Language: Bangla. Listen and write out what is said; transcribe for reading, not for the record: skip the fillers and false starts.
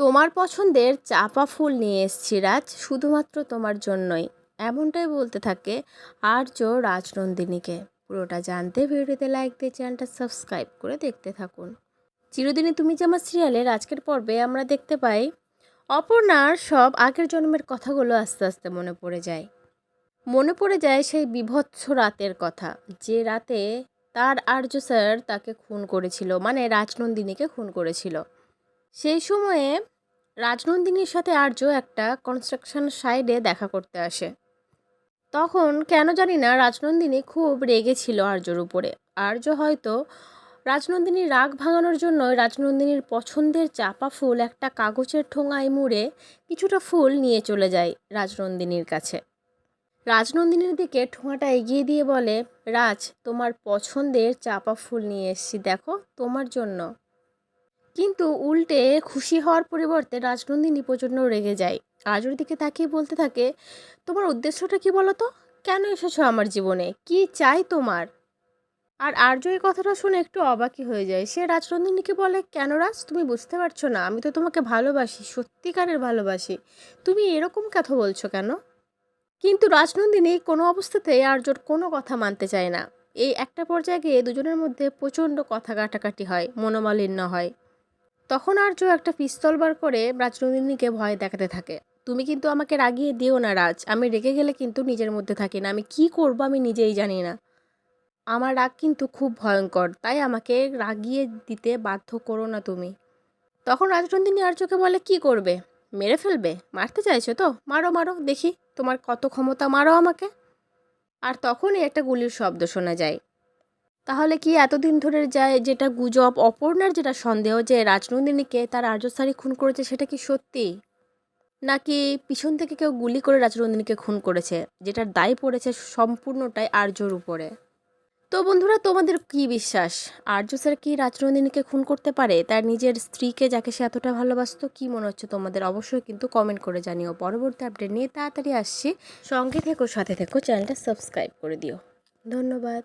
তোমার পছন্দের চাপা ফুল নিয়ে এসেছি রাজ, শুধুমাত্র তোমার জন্যই। এমনটাই বলতে থাকে আর্য রাজনন্দিনীকে। পুরোটা জানতে ভিডিওতে লাইক দিয়ে চ্যানেলটা সাবস্ক্রাইব করে দেখতে থাকুন। চিরদিনই তুমি যে আমার সিরিয়ালের আজকের পর্বে আমরা দেখতে পাই অপর্ণার সব আগের জন্মের কথাগুলো আস্তে আস্তে মনে পড়ে যায় সেই বীভৎস রাতের কথা, যে রাতে তার আর্য স্যার তাকে খুন করেছিল, মানে রাজনন্দিনীকে খুন করেছিল। সেই সময়ে রাজনন্দিনীর সাথে আর্য একটা কনস্ট্রাকশন সাইডে দেখা করতে আসে। তখন কেন জানি না রাজনন্দিনী খুব রেগেছিল আর্যর উপরে। আর্য হয়তো রাজনন্দিনীর রাগ ভাঙানোর জন্য রাজনন্দিনীর পছন্দের চাপা ফুল একটা কাগজের ঠোঙায় মুড়ে কিছুটা ফুল নিয়ে চলে যায় রাজনন্দিনীর কাছে। রাজনন্দিনীর দিকে ঠোঙাটা এগিয়ে দিয়ে বলে, রাজ, তোমার পছন্দের চাপা ফুল নিয়ে এসেছি, দেখো তোমার জন্য। কিন্তু উল্টে খুশি হওয়ার পরিবর্তে রাজনন্দিনী প্রচণ্ড রেগে যায়। আর্যর দিকে তাকিয়ে বলতে থাকে, তোমার উদ্দেশ্যটা কি বলো তো? কেন এসেছো আমার জীবনে? কি চাই তোমার? আর আর্য এই কথাটা শুনে একটু অবাকই হয়ে যায়। সে রাজনন্দিনীকে বলে, কেন রাজ, তুমি বুঝতে পারছো না? আমি তো তোমাকে ভালোবাসি, সত্যিকারের ভালোবাসি। তুমি এরকম কথা বলছো কেন? কিন্তু রাজনন্দিনী কোনো অবস্থাতেই আর্যর কোনো কথা মানতে চায় না। এই একটা পর্যায়ে গিয়ে দুজনের মধ্যে প্রচণ্ড কথা কাটাকাটি হয়, মনোমালিন্য হয়। তখন আর্য একটা পিস্তল বার করে রাজনন্দিনীকে ভয় দেখাতে থাকে। তুমি কিন্তু আমাকে রাগিয়ে দিও না রাজ, আমি রেগে গেলে কিন্তু নিজের মধ্যে থাকি না, আমি কি করব আমি নিজেই জানি না। আমার রাগ কিন্তু খুব ভয়ঙ্কর, তাই আমাকে রাগিয়ে দিতে বাধ্য করো না তুমি। তখন রাজনন্দিনী আর্যকে বলে, কি করবে? মেরে ফেলবে? মারতে চাইছো তো? মারো মারো, দেখি তোমার কত ক্ষমতা, মারো আমাকে। আর তখনই একটা গুলির শব্দ শোনা যায়। তাহলে কি এতদিন ধরে যায় যেটা গুজব, অপর্ণার যেটা সন্দেহ যে রাজনন্দিনীকে তার আর্য স্যারই খুন করেছে, সেটা কি সত্যি? নাকি পিছন থেকে কেউ গুলি করে রাজনন্দিনীকে খুন করেছে, যেটার দায় পড়েছে সম্পূর্ণটাই আর্যর উপরে? তো বন্ধুরা, তোমাদের কি বিশ্বাস? আর্য স্যার কি রাজনন্দিনীকে খুন করতে পারে, তার নিজের স্ত্রীকে, যাকে সে এতটা ভালোবাসতো? কি মনে হচ্ছে তোমাদের? অবশ্যই কিন্তু কমেন্ট করে জানিও। পরবর্তী আপডেট নিয়ে তাড়াতাড়ি আসছি। সঙ্গে থেকো, সাথে থেকো, চ্যানেলটা সাবস্ক্রাইব করে দিও। ধন্যবাদ।